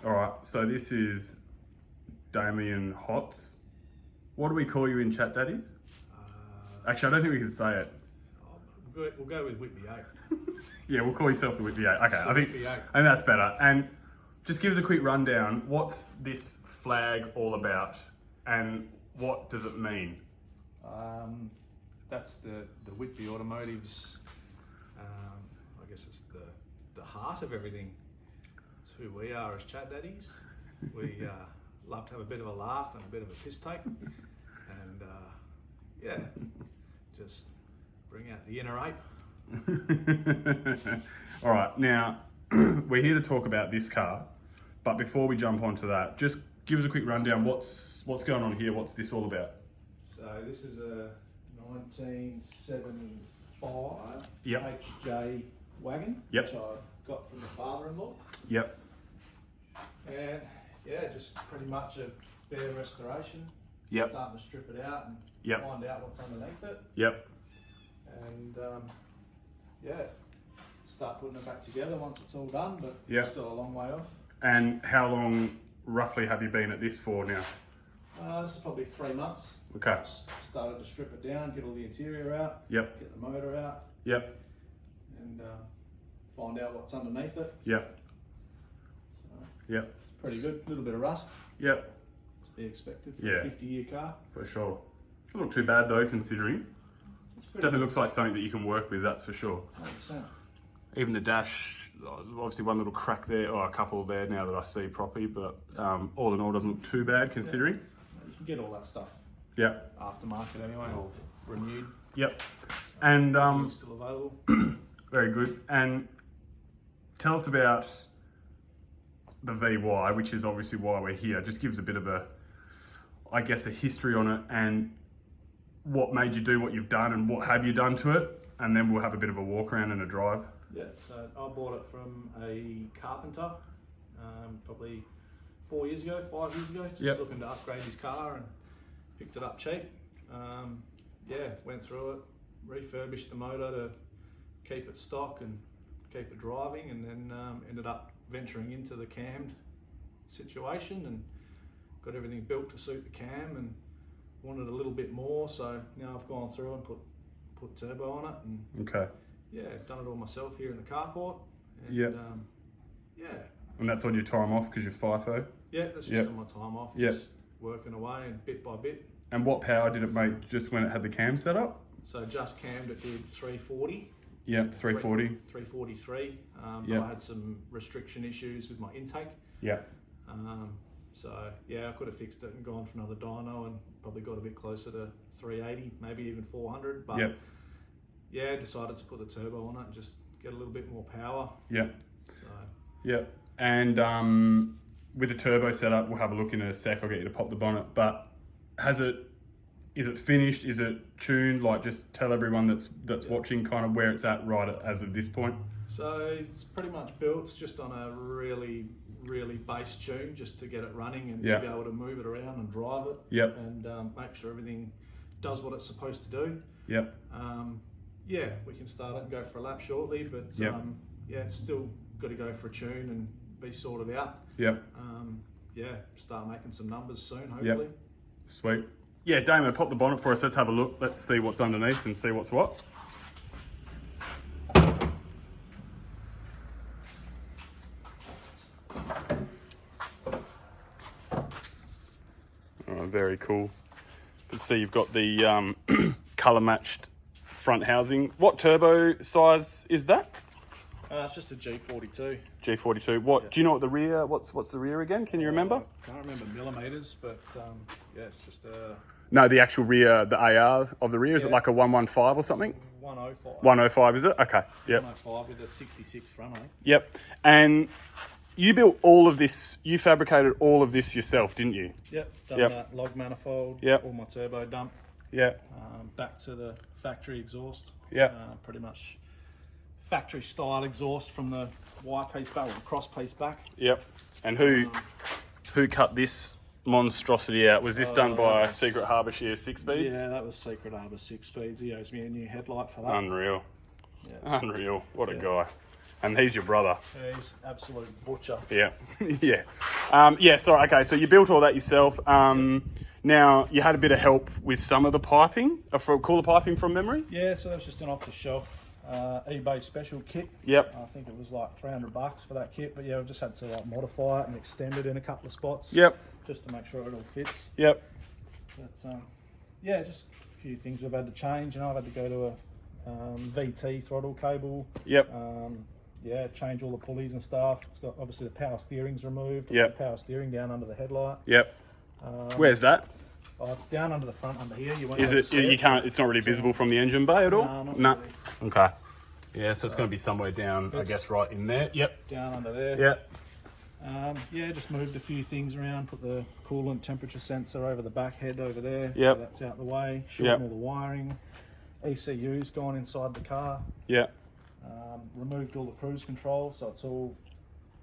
All right, so this is Damien Hotz. What do we call you in Chat Daddies? Actually, I don't think we can say it. We'll go with Whitby 8. Yeah, we'll call yourself the Whitby 8. Okay, I think Whitby 8. that's better. And just give us a quick rundown. What's this flag all about, and what does it mean? That's the Whitby Automotives. I guess it's the heart of everything. It's who we are as Chat Daddies. We love to have a bit of a laugh and a bit of a piss take, and just bring out the inner ape. All right, now we're here to talk about this car, but before we jump onto that, just give us a quick rundown. What's going on here? What's this all about? So this is a 1975 Yep. HJ wagon, Yep. which I got from the father-in-law. Yep. And yeah, just pretty much a bare restoration. Yep. Starting to strip it out and Yep. find out what's underneath it. Yep. And start putting it back together once it's all done, but Yep. it's still a long way off. And how long roughly have you been at this for now? This is probably 3 months. Okay. Started to strip it down, get all the interior out, Yep. get the motor out, Yep. and find out what's underneath it. Yep. So, Yep. pretty good. A little bit of rust. Yep. To be expected for Yeah. a 50-year car. For sure. Doesn't look too bad though, considering. It's pretty Definitely looks like something that you can work with, that's for sure. 100%. Even the dash, there's obviously one little crack there, or a couple there now that I see properly, but all in all doesn't look too bad considering. You can get all that stuff Yep. aftermarket anyway, or renewed. Yep. And Still available. very good. And tell us about the VY, which is obviously why we're here. Just gives a bit of a history on it, and what made you do what you've done, and what have you done to it, and then we'll have a bit of a walk around and a drive. Yeah, so I bought it from a carpenter probably 5 years ago, just Yep. looking to upgrade his car, and picked it up cheap. Went through it, refurbished the motor to keep it stock and keep it driving, and then ended up venturing into the cammed situation and got everything built to suit the cam, and wanted a little bit more, so now I've gone through and put turbo on it, and Okay. done it all myself here in the carport. And, Yep. And that's on your time off because you're FIFO. That's just Yep. on my time off, Yep. just working away and bit by bit. And what power did it make just when it had the cam set up? So just cammed it did 340. Yep, 340. 343. But Yep. I had some restriction issues with my intake. Yep. I could have fixed it and gone for another dyno and probably got a bit closer to 380, maybe even 400. But Yep. decided to put the turbo on it and just get a little bit more power. Yep. So Yep. And with the turbo setup, we'll have a look in a sec. I'll get you to pop the bonnet. But is it finished? Is it tuned? Like, just tell everyone that's watching kind of where it's at as of this point. So it's pretty much built. It's just on a really, really base tune just to get it running and Yep. to be able to move it around and drive it. Yep. And make sure everything does what it's supposed to do. Yep. We can start it and go for a lap shortly, but Yep. it's still got to go for a tune and be sorted out. Yep. Start making some numbers soon, hopefully. Yep. Sweet. Yeah, Damon, pop the bonnet for us. Let's have a look. Let's see what's underneath and see what's what. Oh, very cool. You can see you've got the colour matched front housing. What turbo size is that? It's just a G42. G42. What do you know? What the rear? What's the rear again? Can you remember? Can't remember millimeters, but it's just a No, the actual rear, the AR of the rear. Is it like a 115 or something? 105. 105, is it? Okay. Yep. 105 with a 66 front, Yep. And you built all of this. You fabricated all of this yourself, didn't you? Yep. Done Yep. that log manifold. Yep. All my turbo dump. Yeah. Back to the factory exhaust. Yep. Pretty much factory style exhaust from the Y piece back or the cross piece back. Yep. And who cut this monstrosity out? Was this done by Secret Harbour Shear 6 speeds? Yeah, that was Secret Harbour 6 speeds. He owes me a new headlight for that. Unreal. Yeah. Unreal. What a guy. And he's your brother. Yeah, he's absolute butcher. Yeah. Yeah. Sorry. Okay. So you built all that yourself. Now you had a bit of help with some of the piping, for cooler piping from memory. Yeah, so that was just an off-the-shelf eBay special kit. Yep. I think it was like $300 for that kit, but yeah, we just had to like modify it and extend it in a couple of spots. Yep. Just to make sure it all fits. Yep. But yeah, just a few things we've had to change. You know, I've had to go to a VT throttle cable. Yep. Yeah, change all the pulleys and stuff. It's got obviously the power steering's removed. Yep. The power steering down under the headlight. Yep. Where's that? Oh, it's down under the front under here. You won't Is be able it? to see You can't. It's not really visible from the engine bay at all. No, not No. really. Okay. Yeah, so it's going to be somewhere down, I guess, right in there. Yep. Down under there. Yep. Yeah, just moved a few things around. Put the coolant temperature sensor over the back head over there. Yep. So that's out the way. Shorten all the wiring. ECU's gone inside the car. Yep. Removed all the cruise control, so it's all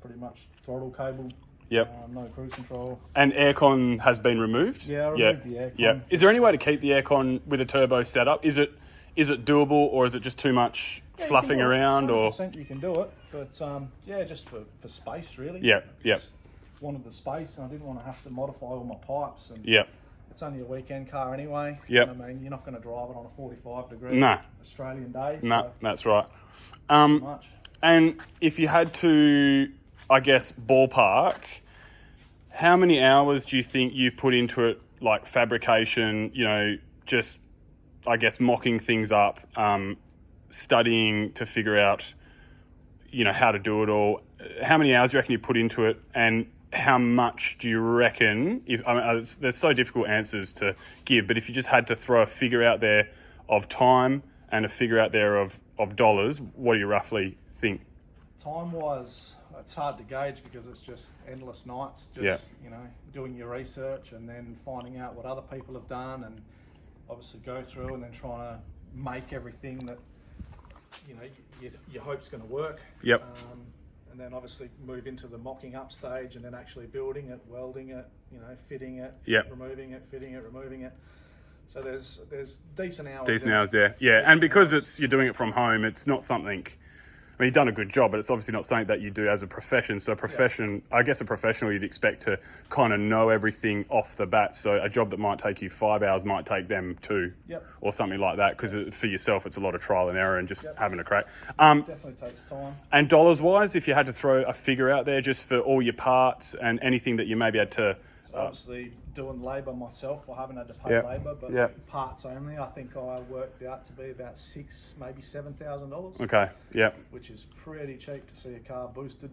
pretty much throttle cable. Yep. No cruise control. And aircon has been removed? Yeah, I removed the aircon. Yep. Is there any way to keep the aircon with a turbo setup? Is it doable, or is it just too much fluffing around? 100% you can do it, but yeah, just for space really. Yep. Yep. Just wanted the space, and I didn't want to have to modify all my pipes. And Yep. it's only a weekend car anyway. Yep. I mean, you're not going to drive it on a 45-degree No. Australian day. No, So that's right. much. And if you had to, I guess, ballpark, how many hours do you think you put into it, like fabrication, you know, just, I guess, mocking things up, studying to figure out, you know, how to do it all? How many hours do you reckon you put into it, and how much do you reckon, there's so difficult answers to give, but if you just had to throw a figure out there of time and a figure out there of dollars, what do you roughly think? Time-wise, it's hard to gauge because it's just endless nights, just you know, doing your research and then finding out what other people have done, and obviously go through and then trying to make everything that you know you hope's going to work. Yep. And then obviously move into the mocking up stage, and then actually building it, welding it, you know, fitting it, Yep. removing it, fitting it, removing it. So there's decent hours. Decent hours there, yeah. And because you're doing it from home, it's not something. I mean, you've done a good job, but it's obviously not something that you do as a profession. So I guess a professional, you'd expect to kind of know everything off the bat. So a job that might take you 5 hours might take them 2, Yep. or something like that. Because for yourself, it's a lot of trial and error and just having a crack. Definitely takes time. And dollars-wise, if you had to throw a figure out there just for all your parts and anything that you maybe had to... So obviously doing labour myself, I haven't had to pay Yep. labour, but Yep. parts only, I think I worked out to be about $6,000, maybe $7,000. Okay, yep, Which is pretty cheap to see a car boosted.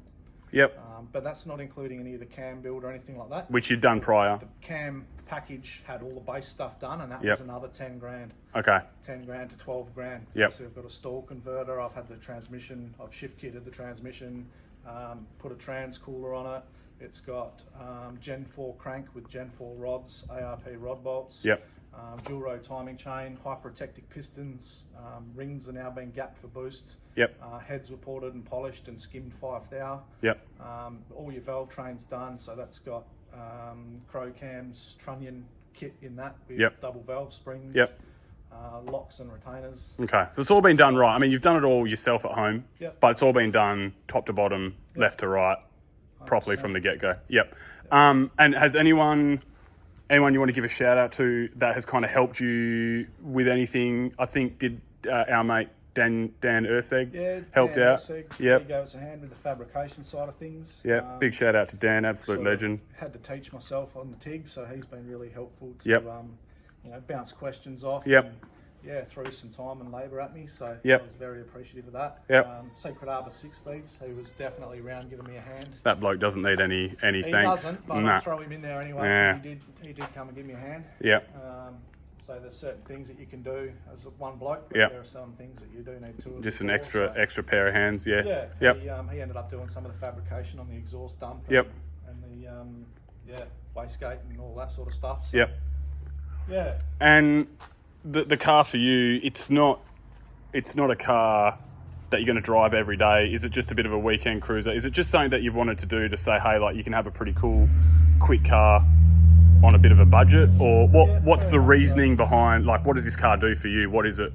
yep. But that's not including any of the cam build or anything like that. Which you'd done prior. The cam package had all the base stuff done, and that Yep. was another 10 grand. Okay, 10 grand to 12 grand. Yep. So I've got a stall converter, I've had the transmission, I've shift kitted the transmission, put a trans cooler on it. It's got Gen 4 crank with Gen 4 rods, ARP rod bolts, yep, dual row timing chain, hyperprotectic pistons, rings are now being gapped for boost. yep, Heads were ported and polished and skimmed 5 thou. yep, All your valve trains done, so that's got crow cams, trunnion kit in that with Yep. double valve springs, Yep. locks and retainers. okay. So it's all been done right. I mean, you've done it all yourself at home, Yep. but it's all been done top to bottom, left to right, properly from the get-go. Yep. And has anyone you want to give a shout out to that has kind of helped you with anything? I think did our mate Dan Erseg helped Dan out? Erseg, Yep. He gave us a hand with the fabrication side of things. Yeah, big shout out to Dan, absolute sort of legend. Had to teach myself on the TIG, so he's been really helpful to Yep. you know, bounce questions off. Yep. And, yeah, threw some time and labour at me, so Yep. I was very appreciative of that. Yep. Secret Arbor 6 Speeds, he was definitely around giving me a hand. That bloke doesn't need any He thanks. doesn't, but Nah. I'll throw him in there anyway. Yeah. 'Cause he did come and give me a hand. Yep. So there's certain things that you can do as one bloke, but Yep. there are some things that you do need to. Just an before, extra pair of hands. Yeah. Yeah. Yep. He ended up doing some of the fabrication on the exhaust dump. Yep. And the wastegate and all that sort of stuff. So, Yep. Yeah. And the car for you, it's not a car that you're going to drive every day. Is it just a bit of a weekend cruiser? Is it just something that you've wanted to do to say, hey, like you can have a pretty cool, quick car on a bit of a budget? Or what's the reasoning behind, like, what does this car do for you? What is it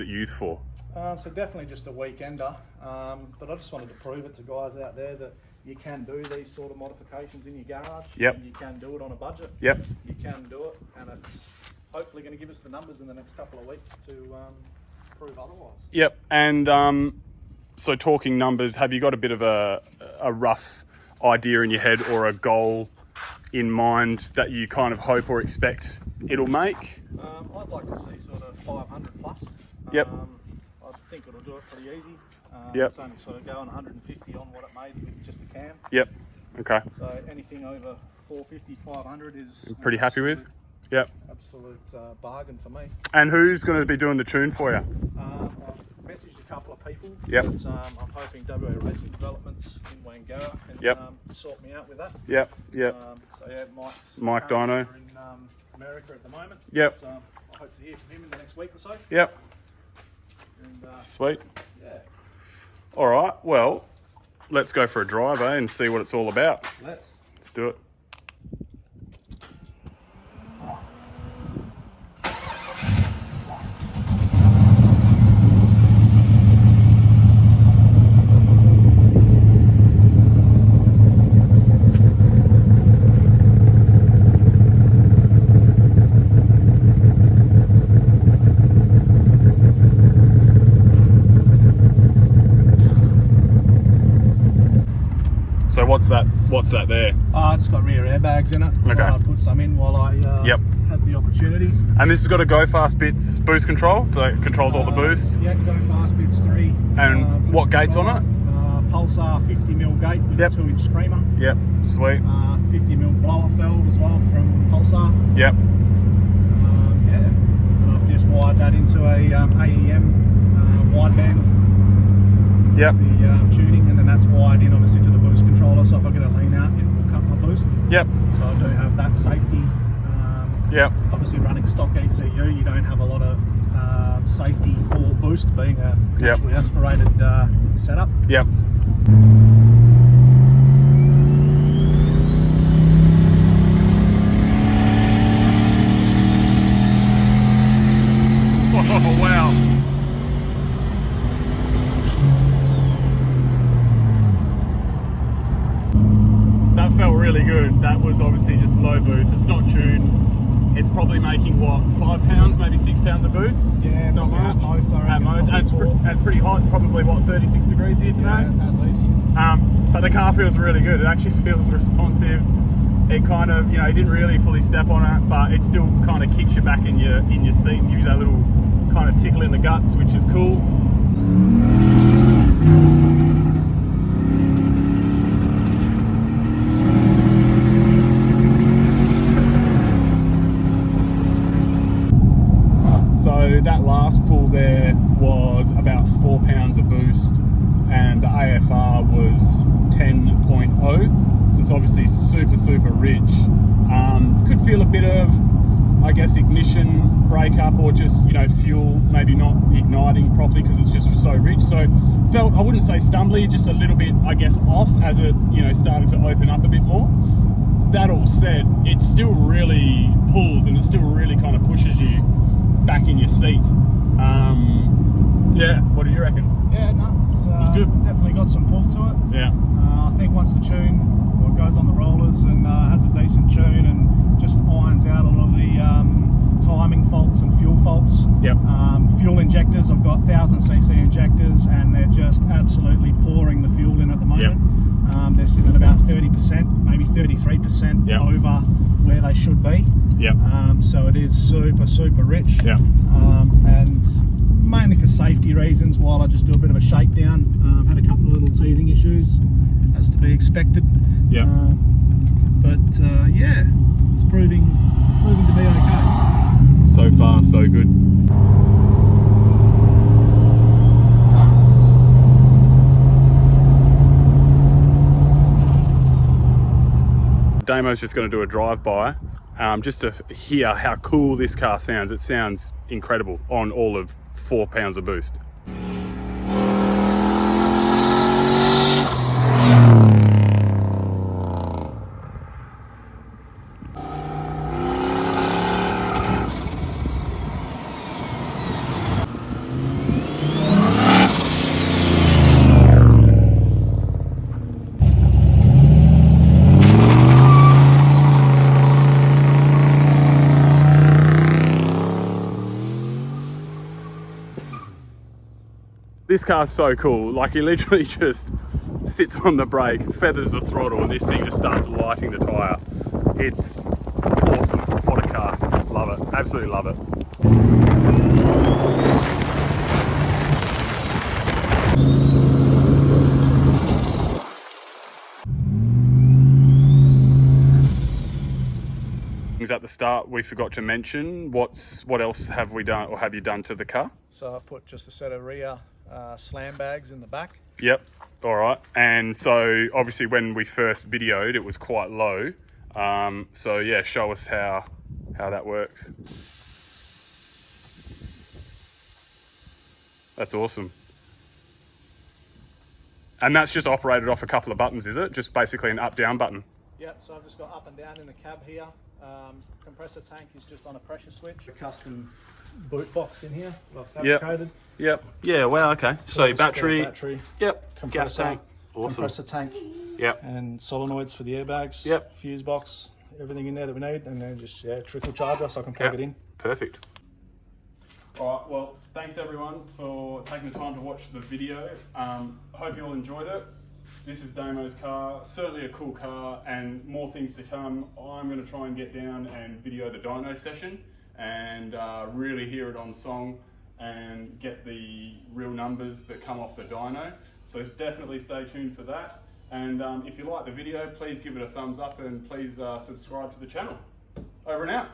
used for? So definitely just a weekender, but I just wanted to prove it to guys out there that you can do these sort of modifications in your garage. Yep. And you can do it on a budget. Yep. You can do it, and it's hopefully going to give us the numbers in the next couple of weeks to prove otherwise. Yep. And so talking numbers, have you got a bit of a rough idea in your head or a goal in mind that you kind of hope or expect it'll make? I'd like to see sort of 500 plus. Yep. I think it'll do it pretty easy. Yep. It's only sort of going 150 on what it made with just the cam. Yep. Okay. So anything over 450, 500 is Pretty happy with? Yep. Absolute bargain for me. And who's going to be doing the tune for you? I've messaged a couple of people. Yep. But, I'm hoping WA Racing Developments in Wangara can Yep. Sort me out with that. Yep. Yep. So yeah, Mike Dino. in America at the moment. Yep. So I hope to hear from him in the next week or so. Yep. And, Sweet. yeah, All right. Well, let's go for a drive, and see what it's all about. let's. Let's do it. So what's that there? I just got rear airbags in it. Okay. I put some in while I Yep. had the opportunity. And this has got a Go Fast Bits boost control, so it controls all the boost. Yeah, Go Fast Bits 3. And boost what gate's on it? Pulsar 50mm gate with Yep. a 2-inch screamer. Yep, sweet. 50mm blower valve as well from Pulsar. Yep, Yeah, and I've just wired that into a AEM wideband, yep, the tuning, and then that's wired in obviously to the boost controller. So if I get a lean out, it will cut my boost. yep, So I do have that safety. yep, Obviously running stock ECU, you don't have a lot of safety for boost being a Yep. naturally aspirated setup. yep. Oh, wow. That felt really good. That was obviously just low boost. It's not tuned. It's probably making what, 5 pounds, maybe 6 pounds of boost? Yeah, Not probably much. at most, I reckon, At most. probably And it's pretty hot. It's probably what, 36 degrees here today? Yeah, at least. But the car feels really good. It actually feels responsive. It kind of, you know, you didn't really fully step on it, but it still kind of kicks you back in your seat and gives you that little kind of tickle in the guts, which is cool. So that last pull there was about 4 pounds of boost, and the AFR was 10.0, so it's obviously super rich. Could feel a bit of, I guess, ignition breakup, or just, you know, fuel maybe not igniting properly because it's just so rich. So felt, I wouldn't say stumbly, just a little bit, I guess, off as it, you know, started to open up a bit more. That all said, it still really pulls, and it still really kind of pushes you back in your seat. Yeah, what do you reckon? Yeah, no, it's good. definitely got some pull to it. Yeah, I think once the tune goes on the rollers and has a decent tune and just irons out a lot of the timing faults and fuel faults. Yep. Fuel injectors, I've got 1000cc injectors, and they're just absolutely pouring the fuel in at the moment. Yep. They're sitting at about 30%, maybe 33% Yep. over where they should be. yep, So it is super rich. yep, And mainly for safety reasons, while I just do a bit of a shakedown. Had a couple of little teething issues, as to be expected. yep. But yeah, it's proving to be okay. So far, so good. Damo's just going to do a drive-by just to hear how cool this car sounds. It sounds incredible on all of 4 pounds of boost. This car's so cool. Like, he literally just sits on the brake, feathers the throttle, and this thing just starts lighting the tyre. It's awesome. What a car. Love it. Absolutely love it. At the start, we forgot to mention what else have we done, or have you done to the car? So I put just a set of rear slam bags in the back. Yep. All right. And so obviously when we first videoed, it was quite low. So yeah, show us how that works. That's awesome. And that's just operated off a couple of buttons, is it? Just basically an up-down button? Yep, so I've just got up and down in the cab here. Compressor tank is just on a pressure switch. A custom boot box in here, well fabricated. Yep. Yeah, wow, okay. So battery. Yep. Compressor, gas tank. Awesome. Compressor tank. Yep. And solenoids for the airbags. Yep. Fuse box, everything in there that we need. And then just, trickle charger so I can plug it in. Perfect. All right, well, thanks everyone for taking the time to watch the video. Hope you all enjoyed it. This is Damo's car, certainly a cool car, and more things to come. I'm going to try and get down and video the dyno session and really hear it on song and get the real numbers that come off the dyno. So definitely stay tuned for that. And if you like the video, please give it a thumbs up and please subscribe to the channel. Over and out.